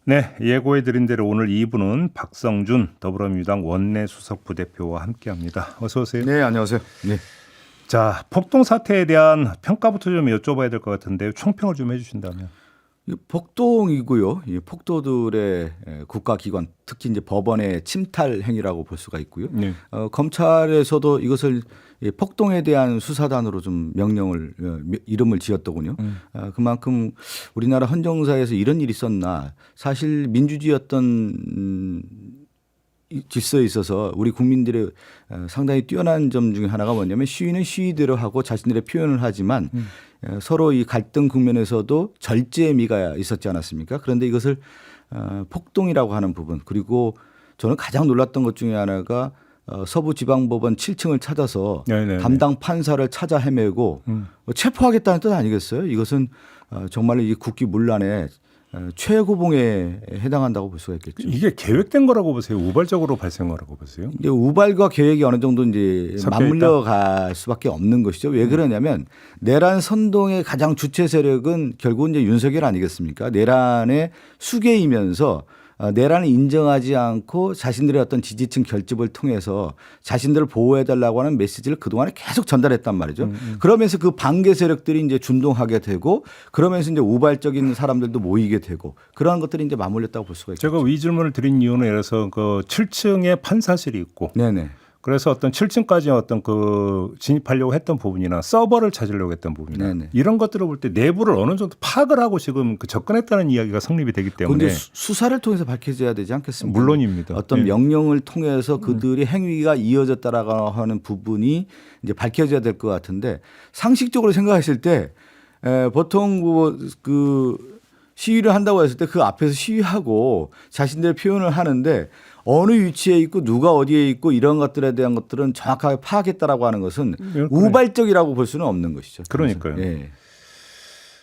네, 예고해드린 대로 오늘 2부는 박성준 더불어민주당 원내 수석 부대표와 함께합니다. 어서 오세요. 네, 안녕하세요. 네. 자, 폭동 사태에 대한 평가부터 좀 여쭤봐야 될 것 같은데 총평을 좀 해주신다면. 폭동이고요. 이 폭도들의 국가기관, 특히 이제 법원의 침탈 행위라고 볼 수가 있고요. 네. 검찰에서도 이것을 폭동에 대한 수사단으로 좀 명령을 이름을 지었더군요. 그만큼 우리나라 헌정사에서 이런 일이 있었나. 사실 민주주의였던 질서에 있어서 우리 국민들의 상당히 뛰어난 점 중에 하나가 뭐냐면 시위는 시위대로 하고 자신들의 표현을 하지만 서로 이 갈등 국면에서도 절제의 미가 있었지 않았습니까? 그런데 이것을 폭동이라고 하는 부분, 그리고 저는 가장 놀랐던 것 중에 하나가 서부지방법원 7층을 찾아서 네네네. 담당 판사를 찾아 헤매고 체포하겠다는 뜻 아니겠어요? 이것은 정말 이 국기문란의 최고봉에 해당한다고 볼 수가 있겠죠. 이게 계획된 거라고 보세요? 우발적으로 발생한 거라고 보세요? 이제 우발과 계획이 어느 정도 이제 섞여 맞물려 갈 수밖에 없는 것이죠. 왜 그러냐면 내란 선동의 가장 주체 세력은 결국은 이제 윤석열 아니겠습니까? 내란의 수괴이면서 내란을 인정하지 않고 자신들의 어떤 지지층 결집을 통해서 자신들을 보호해달라고 하는 메시지를 그동안에 계속 전달했단 말이죠. 그러면서 그 반개 세력들이 이제 준동하게 되고 그러면서 이제 우발적인 사람들도 모이게 되고 그러한 것들이 이제 맞물렸다고 볼 수가 있죠. 제가 이 질문을 드린 이유는 예를 들어서 그 7층에 판사실이 있고 네네. 그래서 어떤 7층까지 어떤 그 진입하려고 했던 부분이나 서버를 찾으려고 했던 부분이나 네네. 이런 것들을 볼 때 내부를 어느 정도 파악을 하고 지금 그 접근했다는 이야기가 성립이 되기 때문에 그런데 수사를 통해서 밝혀져야 되지 않겠습니까? 물론입니다. 어떤 네. 명령을 통해서 그들의 행위가 이어졌다라고 하는 부분이 이제 밝혀져야 될 것 같은데 상식적으로 생각했을 때 보통 그 시위를 한다고 했을 때 그 앞에서 시위하고 자신들의 표현을 하는데 어느 위치에 있고 누가 어디에 있고 이런 것들에 대한 것들은 정확하게 파악했다라고 하는 것은 우발적이라고 볼 수는 없는 것이죠. 그러니까요. 예.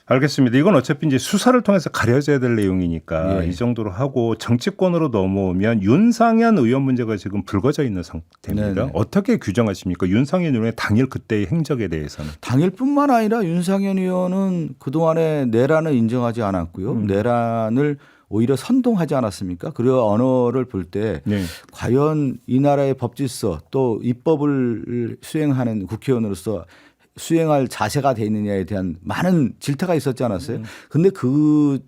알겠습니다. 이건 어차피 이제 수사를 통해서 가려져야 될 내용이니까 예. 이 정도로 하고 정치권으로 넘어오면 윤상현 의원 문제가 지금 불거져 있는 상태입니다. 네네. 어떻게 규정하십니까? 윤상현 의원의 당일 그때의 행적에 대해서는. 당일뿐만 아니라 윤상현 의원은 그동안에 내란을 인정하지 않았고요. 내란을 오히려 선동하지 않았습니까? 그리고 언어를 볼 때 네. 과연 이 나라의 법질서 또 입법을 수행하는 국회의원으로서 수행할 자세가 돼 있느냐에 대한 많은 질타가 있었지 않았어요? 근데 그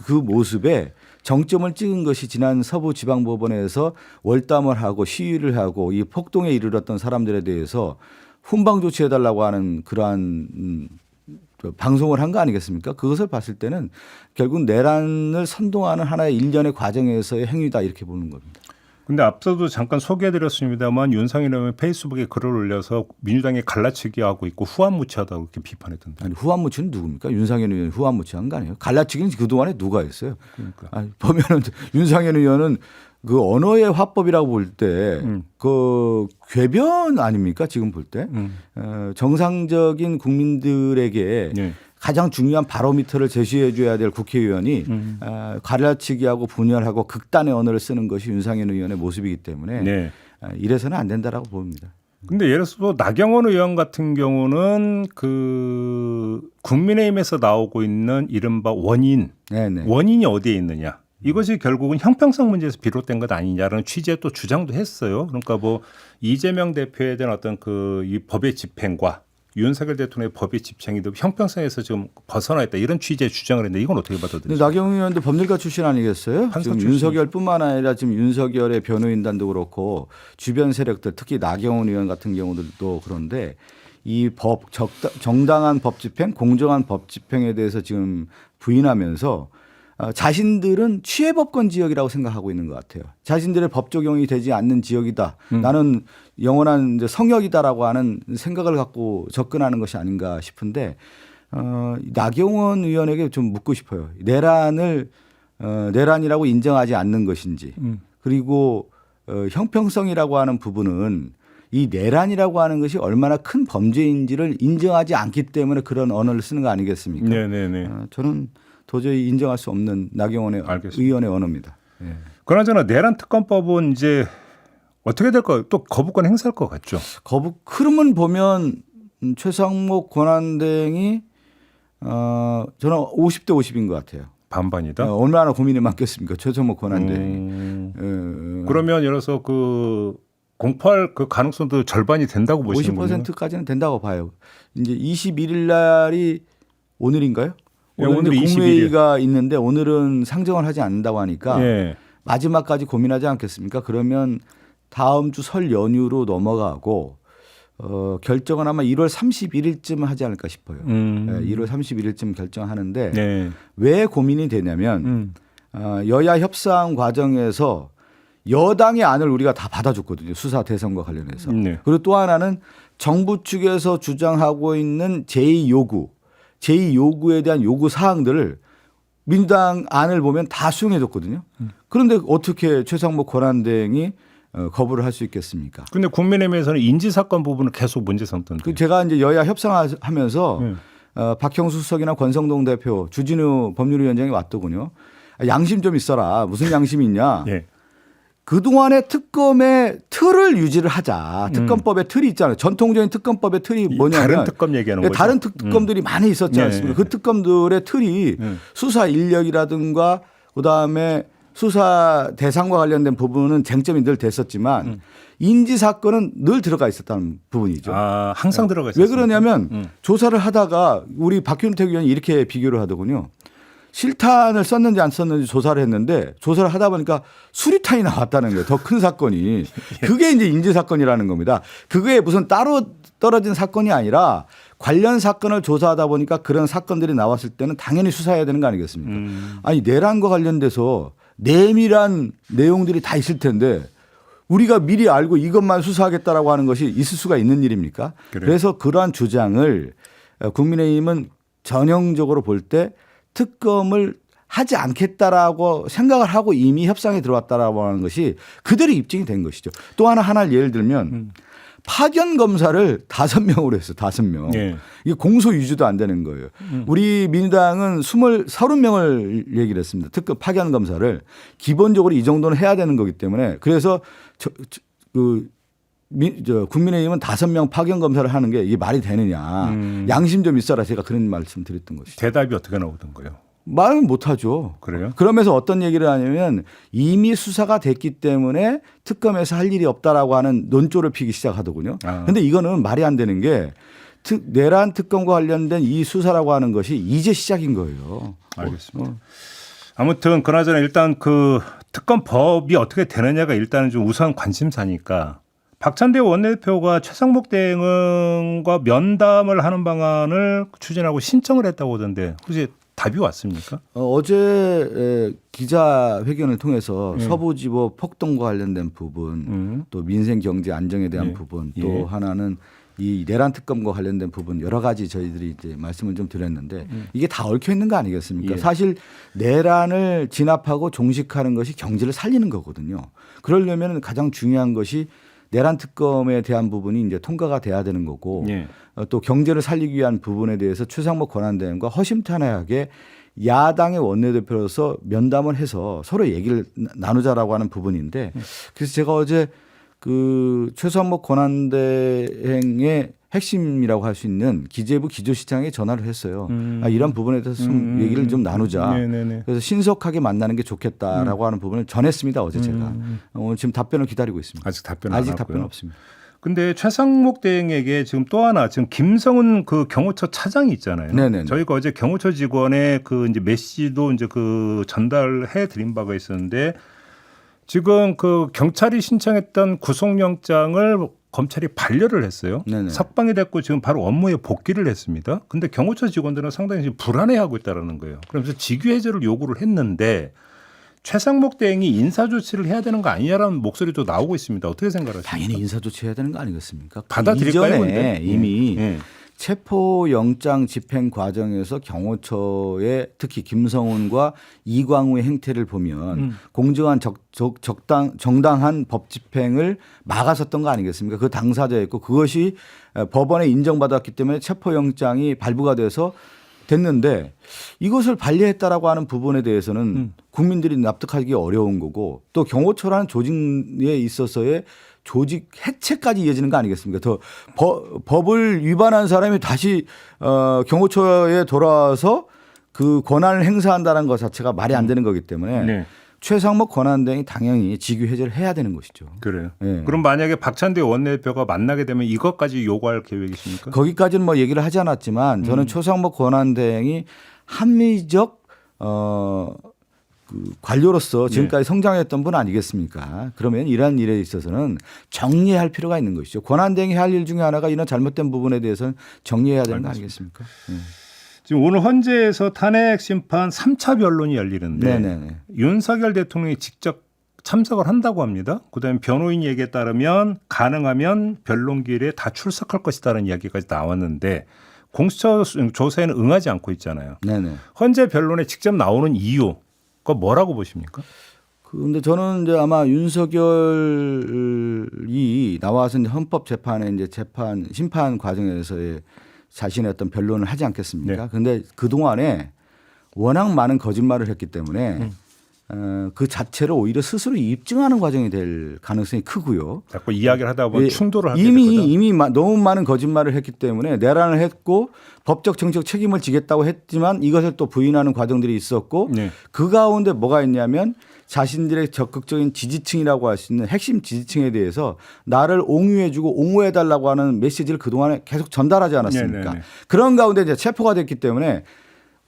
모습에 정점을 찍은 것이 지난 서부지방법원에서 월담을 하고 시위를 하고 이 폭동에 이르렀던 사람들에 대해서 훈방 조치해달라고 하는 그러한 방송을 한 거 아니겠습니까? 그것을 봤을 때는 결국 내란을 선동하는 하나의 일련의 과정에서의 행위다 이렇게 보는 겁니다. 근데 앞서도 잠깐 소개해드렸습니다만 윤상현 의원이 페이스북에 글을 올려서 민주당에 갈라치기 하고 있고 후안무치하다고 이렇게 비판했던데. 아니 후안무치는 누굽니까? 윤상현 의원이 후안무치한 거 아니에요? 갈라치기는 그동안에 누가 했어요? 그러니까. 아니, 보면은 윤상현 의원은 그 언어의 화법이라고 볼 때 그 궤변 아닙니까? 지금 볼 때 정상적인 국민들에게 네. 가장 중요한 바로미터를 제시해 줘야 될 국회의원이 갈라치기하고 분열하고 극단의 언어를 쓰는 것이 윤상현 의원의 모습이기 때문에 네. 이래서는 안 된다라고 봅니다. 근데 예를 들어서 나경원 의원 같은 경우는 그 국민의힘에서 나오고 있는 이른바 원인, 네네. 원인이 어디에 있느냐. 이것이 결국은 형평성 문제에서 비롯된 것 아니냐라는 취지의 또 주장도 했어요. 그러니까 뭐 이재명 대표에 대한 어떤 그 이 법의 집행과 윤석열 대통령의 법의 집행이 형평성에서 좀 벗어나 있다 이런 취지의 주장을 했는데 이건 어떻게 근데 받아들여요? 나경원 의원도 법률가 출신 아니겠어요? 판사 지금 출신이죠. 윤석열뿐만 아니라 지금 윤석열의 변호인단도 그렇고 주변 세력들 특히 나경원 의원 같은 경우들도 그런데 이 정당한 법 집행, 공정한 법 집행에 대해서 지금 부인하면서 자신들은 취해법권 지역이라고 생각하고 있는 것 같아요. 자신들의 법 적용이 되지 않는 지역이다. 나는 영원한 이제 성역이다라고 하는 생각을 갖고 접근하는 것이 아닌가 싶은데 나경원 의원에게 좀 묻고 싶어요. 내란이라고 인정하지 않는 것인지 그리고 형평성이라고 하는 부분은 이 내란이라고 하는 것이 얼마나 큰 범죄인지를 인정하지 않기 때문에 그런 언어를 쓰는 거 아니겠습니까? 네네네. 저는 도저히 인정할 수 없는 나경원 의원의 언어입니다. 예. 그나저나 내란 특검법은 이제 어떻게 될까요? 또 거부권 행사할 것 같죠. 흐름은 보면 최상목 권한대행이 저는 50대 50인 것 같아요. 반반이다. 얼마나 고민이 많겠습니까? 최성목 권한대행이. 그러면 예를 들어서 그 공포할 그 가능성도 절반이 된다고 보시는군요. 50%까지는 된다고 봐요. 이제 21일 날이 오늘인가요? 예, 오늘 오늘이 국무회의가 있는데 오늘은 상정을 하지 않는다고 하니까 예. 마지막까지 고민하지 않겠습니까? 그러면 다음 주 설 연휴로 넘어가고 결정은 아마 1월 31일쯤 하지 않을까 싶어요. 1월 31일쯤 결정하는데 네. 왜 고민이 되냐면 여야 협상 과정에서 여당의 안을 우리가 다 받아줬거든요. 수사 대상과 관련해서. 네. 그리고 또 하나는 정부 측에서 주장하고 있는 제2요구에 대한 요구 사항들을 민주당 안을 보면 다 수용해 줬거든요. 그런데 어떻게 최상목 권한대행이 거부를 할 수 있겠습니까? 근데 국민의힘에서는 인지사건 부분은 계속 문제 삼던데. 제가 이제 여야 협상하면서 박형수 수석이나 권성동 대표, 주진우 법률위원장이 왔더군요. 양심 좀 있어라. 무슨 양심이 있냐. 예. 그동안의 특검의 틀을 유지를 하자. 특검법의 틀이 있잖아요. 전통적인 특검법의 틀이 뭐냐면 다른 특검 얘기하는 거죠. 다른 특검들이 많이 있었지 않습니까? 그 특검들의 틀이 수사 인력이라든가 그다음에 수사 대상과 관련된 부분은 쟁점이 늘 됐었지만 인지 사건은 늘 들어가 있었다는 부분이죠. 아, 항상 들어가 있어요. 왜 그러냐면 조사를 하다가 우리 박균택 의원이 이렇게 비교를 하더군요. 실탄을 썼는지 안 썼는지 조사를 했는데 조사를 하다 보니까 수리탄이 나왔다는 거예요. 더 큰 사건이. 그게 이제 인지 사건이라는 겁니다. 그게 무슨 따로 떨어진 사건이 아니라 관련 사건을 조사하다 보니까 그런 사건들이 나왔을 때는 당연히 수사해야 되는 거 아니겠습니까? 아니 내란과 관련돼서 내밀한 내용들이 다 있을 텐데 우리가 미리 알고 이것만 수사하겠다라고 하는 것이 있을 수가 있는 일입니까? 그래요. 그래서 그러한 주장을 국민의힘은 전형적으로 볼 때 특검을 하지 않겠다라고 생각을 하고 이미 협상에 들어왔다라고 하는 것이 그대로 입증이 된 것이죠. 또 하나를 예를 들면 파견 검사를 5명으로 했어요. 5명. 예. 이게 공소 유지도 안 되는 거예요. 우리 민주당은 30명을 얘기를 했습니다. 특급 파견 검사를 기본적으로 이 정도는 해야 되는 거기 때문에 그래서 국민의힘은 5명 파견 검사를 하는 게 이게 말이 되느냐. 양심 좀 있어라. 제가 그런 말씀 드렸던 것이죠. 대답이 어떻게 나오던 거예요? 말은 못하죠. 그래요? 그러면서 어떤 얘기를 하냐면 이미 수사가 됐기 때문에 특검에서 할 일이 없다라고 하는 논조를 피기 시작하더군요. 그런데 이거는 말이 안 되는 게 내란 특검과 관련된 이 수사라고 하는 것이 이제 시작인 거예요. 알겠습니다. 아무튼 그나저나 일단 그 특검법이 어떻게 되느냐가 일단은 좀 우선 관심사니까 박찬대 원내대표가 최상목 대행과 면담을 하는 방안을 추진하고 신청을 했다고 하던데 혹시 답이 왔습니까? 어제 기자회견을 통해서 서부지법 폭동과 관련된 부분 또 민생 경제 안정에 대한 부분 또 하나는 이 내란 특검과 관련된 부분 여러 가지 저희들이 이제 말씀을 좀 드렸는데 이게 다 얽혀 있는 거 아니겠습니까? 예. 사실 내란을 진압하고 종식하는 것이 경제를 살리는 거거든요. 그러려면 가장 중요한 것이 내란 특검에 대한 부분이 이제 통과가 돼야 되는 거고 예. 또 경제를 살리기 위한 부분에 대해서 최상목 권한대행과 허심탄회하게 야당의 원내대표로서 면담을 해서 서로 얘기를 나누자라고 하는 부분인데 그래서 제가 어제 그 최상목 권한대행의 핵심이라고 할 수 있는 기재부 기조시장에 전화를 했어요. 이런 부분에 대해서 좀 얘기를 좀 나누자. 네네네. 그래서 신속하게 만나는 게 좋겠다라고 하는 부분을 전했습니다. 어제 제가. 오늘 지금 답변을 기다리고 있습니다. 아직 답변 안 아직 왔고요. 답변 없습니다. 근데 최상목 대행에게 지금 또 하나 지금 김성은 그 경호처 차장이 있잖아요. 네네네. 저희가 어제 경호처 직원의 그 이제 메시지도 이제 그 전달해 드린 바가 있었는데 지금 그 경찰이 신청했던 구속영장을 검찰이 반려를 했어요. 네네. 석방이 됐고 지금 바로 업무에 복귀를 했습니다. 근데 경호처 직원들은 상당히 지금 불안해하고 있다는 거예요. 그러면서 직위 해제를 요구를 했는데 최상목 대행이 인사 조치를 해야 되는 거 아니냐라는 목소리도 나오고 있습니다. 어떻게 생각하십니까? 당연히 인사 조치해야 되는 거 아니겠습니까? 받아들일까요? 이전에 근데? 이미 예. 체포영장 집행 과정에서 경호처의 특히 김성훈과 이광우의 행태를 보면 공정한 정당한 법 집행을 막았었던 거 아니겠습니까? 그 당사자였고 그것이 법원에 인정받았기 때문에 체포영장이 발부가 돼서 됐는데 이것을 반려했다라고 하는 부분에 대해서는 국민들이 납득하기 어려운 거고 또 경호처라는 조직에 있어서의 조직 해체까지 이어지는 거 아니겠습니까? 더 법을 위반한 사람이 다시 경호처에 돌아와서 그 권한을 행사한다는 것 자체가 말이 안 되는 거기 때문에 네. 최상목 권한대행이 당연히 직위 해제를 해야 되는 것이죠. 그래요. 예. 그럼 만약에 박찬대 원내대표가 만나게 되면 이것까지 요구할 계획이십니까? 거기까지는 뭐 얘기를 하지 않았지만 저는 최상목 권한대행이 합리적 그 관료로서 지금까지 성장했던 분 아니겠습니까? 그러면 이러한 일에 있어서는 정리할 필요가 있는 것이죠. 권한대행이 할 일 중에 하나가 이런 잘못된 부분에 대해서는 정리해야 되는 거 아니겠습니까? 지금 오늘 헌재에서 탄핵 심판 3차 변론이 열리는데 네네네. 윤석열 대통령이 직접 참석을 한다고 합니다. 그다음에 변호인 얘기에 따르면 가능하면 변론기일에 다 출석할 것이다라는 이야기까지 나왔는데 공수처 조사에는 응하지 않고 있잖아요. 네네. 헌재 변론에 직접 나오는 이유 그거 뭐라고 보십니까? 근데 저는 이제 아마 윤석열이 나와서 이제 헌법재판에 이제 심판 과정에서의 자신의 어떤 변론을 하지 않겠습니까? 네. 근데 그동안에 워낙 많은 거짓말을 했기 때문에 그 자체를 오히려 스스로 입증하는 과정이 될 가능성이 크고요. 자꾸 이야기를 하다 보면 예, 충돌을 하게 되거든. 이미 너무 많은 거짓말을 했기 때문에 내란을 했고 법적 정치적 책임을 지겠다고 했지만 이것을 또 부인하는 과정들이 있었고 네. 그 가운데 뭐가 있냐면 자신들의 적극적인 지지층이라고 할 수 있는 핵심 지지층에 대해서 나를 옹유해주고 옹호해달라고 하는 메시지를 그동안에 계속 전달하지 않았습니까? 네네네. 그런 가운데 이제 체포가 됐기 때문에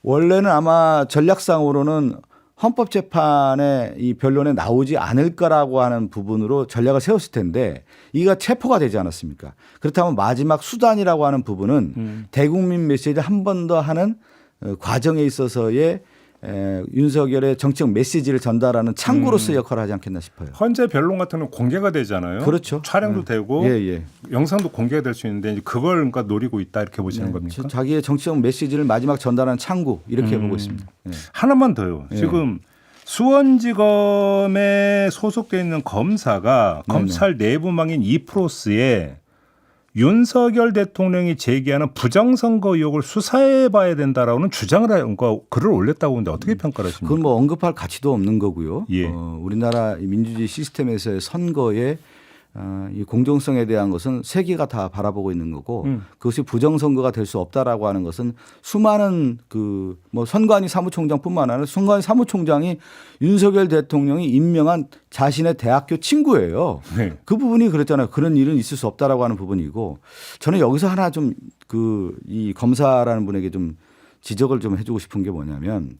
원래는 아마 전략상으로는 헌법재판에 이 변론에 나오지 않을 거라고 하는 부분으로 전략을 세웠을 텐데 이가 체포가 되지 않았습니까? 그렇다면 마지막 수단이라고 하는 부분은 대국민 메시지를 한 번 더 하는 과정에 있어서의 윤석열의 정치적 메시지를 전달하는 창구로서 역할을 하지 않겠나 싶어요. 헌재 변론 같은 건 공개가 되잖아요. 그렇죠. 촬영도 되고 예. 영상도 공개가 될 수 있는데 이제 그걸 그러니까 노리고 있다 이렇게 보시는 겁니까? 자기의 정치적 메시지를 마지막 전달하는 창구 이렇게 보고 있습니다. 예. 하나만 더요. 지금 수원지검에 소속돼 있는 검사가 검찰 내부망인 이프로스에 윤석열 대통령이 제기하는 부정선거 의혹을 수사해봐야 된다라고는 주장을 한 거 글을 올렸다고 하는데 어떻게 평가하십니까? 그건 뭐 언급할 가치도 없는 거고요. 예. 우리나라 민주주의 시스템에서의 선거의 이 공정성에 대한 것은 세계가 다 바라보고 있는 거고 그것이 부정선거가 될 수 없다라고 하는 것은 수많은 그 뭐 선관위 사무총장뿐만 아니라 선관위 사무총장이 윤석열 대통령이 임명한 자신의 대학교 친구예요. 네. 그 부분이 그랬잖아요. 그런 일은 있을 수 없다라고 하는 부분이고 저는 여기서 하나 좀 이 검사라는 분에게 좀 지적을 좀 해주고 싶은 게 뭐냐면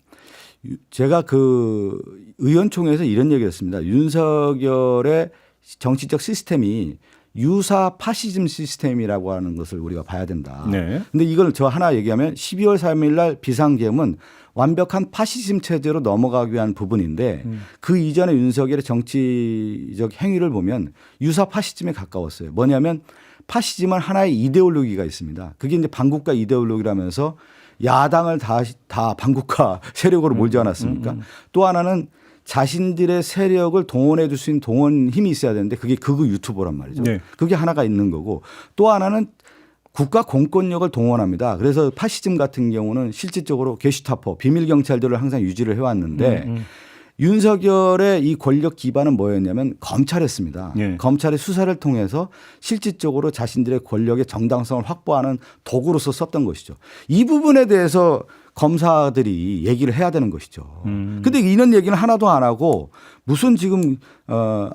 제가 그 의원총회에서 이런 얘기했습니다. 윤석열의 정치적 시스템이 유사 파시즘 시스템이라고 하는 것을 우리가 봐야 된다. 네. 근데 이걸 저 하나 얘기하면 12월 3일 날 비상계엄은 완벽한 파시즘 체제로 넘어가기 위한 부분인데 그 이전에 윤석열의 정치적 행위를 보면 유사 파시즘에 가까웠어요. 뭐냐면 파시즘은 하나의 이데올로기가 있습니다. 그게 이제 반국가 이데올로기라면서 야당을 다 반국가 세력으로 몰지 않았습니까? 또 하나는 자신들의 세력을 동원해 줄 수 있는 동원 힘이 있어야 되는데 그게 극우 유튜버란 말이죠. 네. 그게 하나가 있는 거고 또 하나는 국가 공권력을 동원합니다. 그래서 파시즘 같은 경우는 실질적으로 게슈타포 비밀 경찰들을 항상 유지를 해왔는데 윤석열의 이 권력 기반은 뭐였냐면 검찰이었습니다. 네. 검찰의 수사를 통해서 실질적으로 자신들의 권력의 정당성을 확보하는 도구로서 썼던 것이죠. 이 부분에 대해서 검사들이 얘기를 해야 되는 것이죠. 근데 이런 얘기는 하나도 안 하고 무슨 지금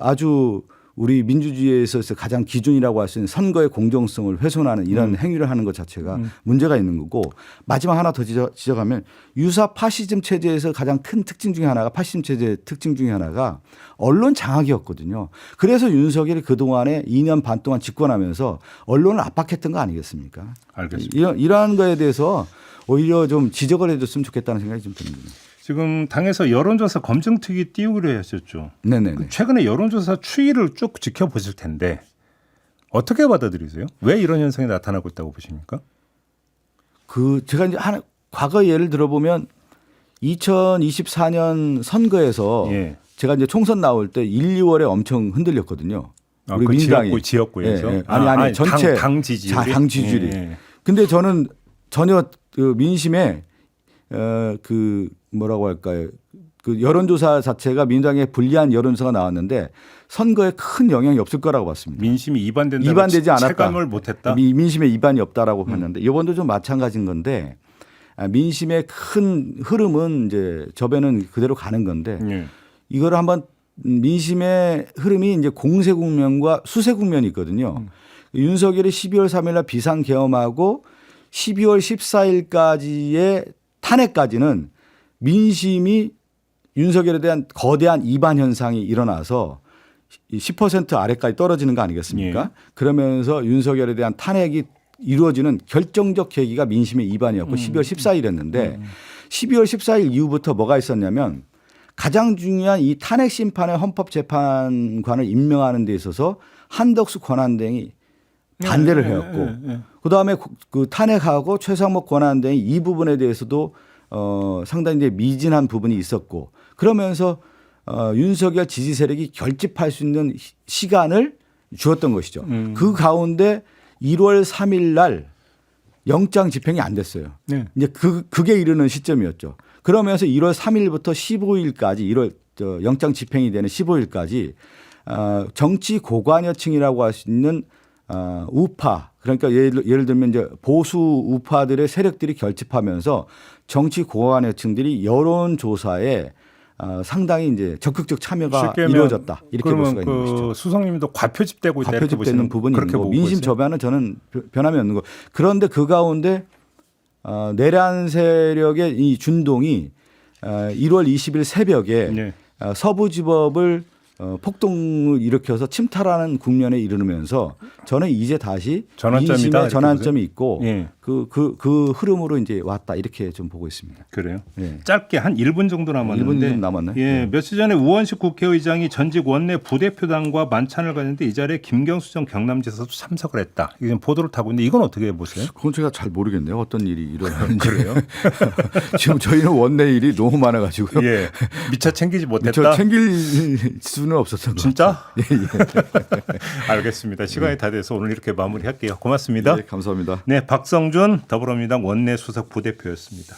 아주 우리 민주주의에서 가장 기준이라고 할 수 있는 선거의 공정성을 훼손하는 이런 행위를 하는 것 자체가 문제가 있는 거고 마지막 하나 더 지적하면 유사 파시즘 체제에서 가장 큰 특징 중에 하나가 파시즘 체제의 특징 중에 하나가 언론 장악이었거든요. 그래서 윤석열이 그동안에 2년 반 동안 집권하면서 언론을 압박했던 거 아니겠습니까? 알겠습니다. 이러한 거에 대해서 오히려 좀 지적을 해줬으면 좋겠다는 생각이 좀 듭니다. 지금 당에서 여론조사 검증특위 띄우기로 했었죠. 네네네. 최근에 여론조사 추이를 쭉 지켜보실 텐데 어떻게 받아들이세요? 왜 이런 현상이 나타나고 있다고 보십니까? 제가 이제 과거 예를 들어보면 2024년 선거에서 예. 제가 이제 총선 나올 때 1, 2월에 엄청 흔들렸거든요. 우리 그 민주당이. 지역구에서? 예, 예. 아니 전체 당 지지율이? 당 지지율이. 예. 근데 저는 전혀 그 민심에 그 뭐라고 할까요? 그 여론조사 자체가 민주당에 불리한 여론조사가 나왔는데 선거에 큰 영향이 없을 거라고 봤습니다. 민심이 이반된다고 이반되지 않았다. 체감을 못했다. 민심에 이반이 없다라고 봤는데 이번도 좀 마찬가지인 건데 민심의 큰 흐름은 이제 저배는 그대로 가는 건데 예. 이거를 한번 민심의 흐름이 이제 공세 국면과 수세 국면이 있거든요. 윤석열이 12월 3일 날 비상계엄하고 12월 14일까지의 탄핵까지는 민심이 윤석열에 대한 거대한 이반 현상이 일어나서 10% 아래까지 떨어지는 거 아니겠습니까? 예. 그러면서 윤석열에 대한 탄핵이 이루어지는 결정적 계기가 민심의 이반이었고 12월 14일이었는데 12월 14일 이후부터 뭐가 있었냐면 가장 중요한 이 탄핵 심판의 헌법재판관을 임명하는 데 있어서 한덕수 권한대행이 반대를 해왔고 그다음에 그 탄핵하고 최상목 권한대행이 이 부분에 대해서도 상당히 이제 미진한 부분이 있었고 그러면서 윤석열 지지 세력이 결집할 수 있는 시간을 주었던 것이죠. 그 가운데 1월 3일 날 영장 집행이 안 됐어요. 네. 이제 그게 이르는 시점이었죠. 그러면서 1월 3일부터 15일까지 영장 집행이 되는 15일까지 정치 고관여층이라고 할 수 있는 우파 그러니까 예를 들면 이제 보수 우파들의 세력들이 결집하면서 정치 고관여층들이 여론조사에 상당히 이제 적극적 참여가 이루어졌다 이렇게 볼 수가 있는 것이죠. 수석님도 과표집되고 있다 이렇게 과표집되는 부분이 있는 그렇게 거. 보고 민심 있어요? 저변은 저는 변함이 없는 거. 그런데 그 가운데 내란 세력의 이 준동이 1월 20일 새벽에 네. 서부지법을 폭동을 일으켜서 침탈하는 국면에 이르면서 저는 이제 다시 전환점이다, 민심의 이렇게 전환점이 있고 예. 그 흐름으로 이제 왔다 이렇게 좀 보고 있습니다. 그래요. 예. 짧게 한 1분 정도 남았는데 1분 좀 남았네. 예, 며칠 전에 우원식 국회의장이 전직 원내 부대표단과 만찬을 가졌는데 이 자리에 김경수 전 경남지사도 참석을 했다. 이게 지금 보도를 타고 있는데 이건 어떻게 보세요? 그건 제가 잘 모르겠네요. 어떤 일이 일어나는지. 그래요? 지금 저희는 원내 일이 너무 많아가지고요. 예, 미처 챙기지 못했다. 저 챙길 수는 없었던 것 진짜? 같아요. 예, 알겠습니다. 시간이 다 돼서 오늘 이렇게 마무리할게요. 고맙습니다. 예, 감사합니다. 네, 박성준 더불어민주당 원내 수석 부대표였습니다.